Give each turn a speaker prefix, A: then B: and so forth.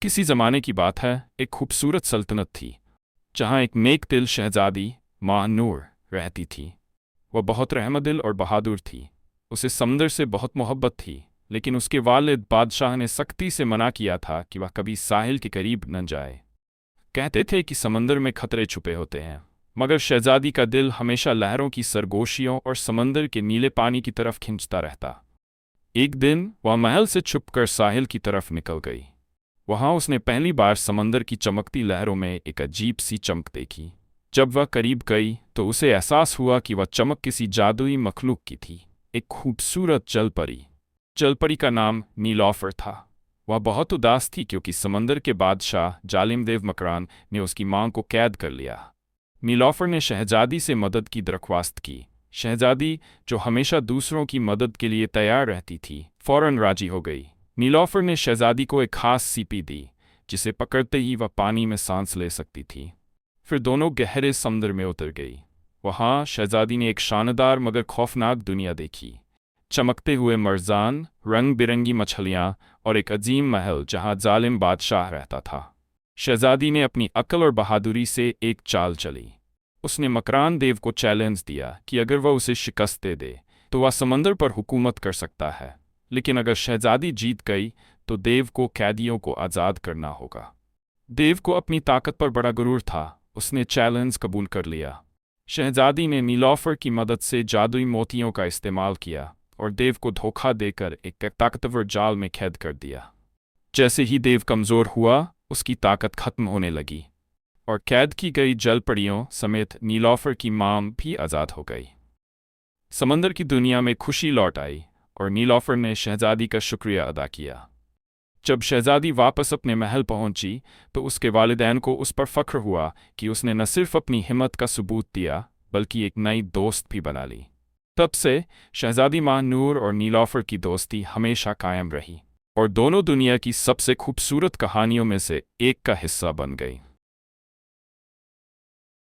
A: किसी ज़माने की बात है, एक खूबसूरत सल्तनत थी जहाँ एक नेक दिल शहजादी माँ नूर रहती थी। वह बहुत रहमदिल और बहादुर थी। उसे समंदर से बहुत मोहब्बत थी, लेकिन उसके वालिद बादशाह ने सख्ती से मना किया था कि वह कभी साहिल के करीब न जाए। कहते थे कि समंदर में खतरे छुपे होते हैं, मगर शहजादी का दिल हमेशा लहरों की सरगोशियों और समंदर के नीले पानी की तरफ खिंचता रहता। एक दिन वह महल से छुपकर साहिल की तरफ निकल गई। वहाँ उसने पहली बार समंदर की चमकती लहरों में एक अजीब सी चमक देखी। जब वह करीब गई तो उसे एहसास हुआ कि वह चमक किसी जादुई मखलूक की थी, एक खूबसूरत जलपरी। जलपरी का नाम नीलॉफर था। वह बहुत उदास थी क्योंकि समंदर के बादशाह जालिम देव मकरान ने उसकी मां को कैद कर लिया। नीलॉफर ने शहजादी से मदद की दरख्वास्त की। शहजादी, जो हमेशा दूसरों की मदद के लिए तैयार रहती थी, फौरन राजी हो गई। नीलॉफर ने शहजादी को एक खास सीपी दी, जिसे पकड़ते ही वह पानी में सांस ले सकती थी। फिर दोनों गहरे समुद्र में उतर गई। वहाँ शहजादी ने एक शानदार मगर खौफनाक दुनिया देखी। चमकते हुए मर्जान, रंग बिरंगी मछलियाँ और एक अजीम महल जहाँ जालिम बादशाह रहता था। शहजादी ने अपनी अक्ल और बहादुरी से एक चाल चली। उसने मकरान देव को चैलेंज दिया कि अगर वह उसे शिकस्त दे दे तो वह समंदर पर हुकूमत कर सकता है, लेकिन अगर शहजादी जीत गई तो देव को कैदियों को आज़ाद करना होगा। देव को अपनी ताकत पर बड़ा गुरूर था। उसने चैलेंज कबूल कर लिया। शहजादी ने नीलॉफर की मदद से जादुई मोतियों का इस्तेमाल किया और देव को धोखा देकर एक ताकतवर जाल में कैद कर दिया। जैसे ही देव कमज़ोर हुआ, उसकी ताकत खत्म होने लगी और कैद की गई जलपरियों समेत नीलॉफर की मां भी आज़ाद हो गई। समंदर की दुनिया में खुशी लौट आई और नीलॉफर ने शहजादी का शुक्रिया अदा किया। जब शहजादी वापस अपने महल पहुंची तो उसके वालिदैन को उस पर फख्र हुआ कि उसने न सिर्फ अपनी हिम्मत का सबूत दिया, बल्कि एक नई दोस्त भी बना ली। तब से शहजादी माँ नूर और नीलॉफर की दोस्ती हमेशा कायम रही और दोनों दुनिया की सबसे खूबसूरत कहानियों में से एक का हिस्सा बन गई।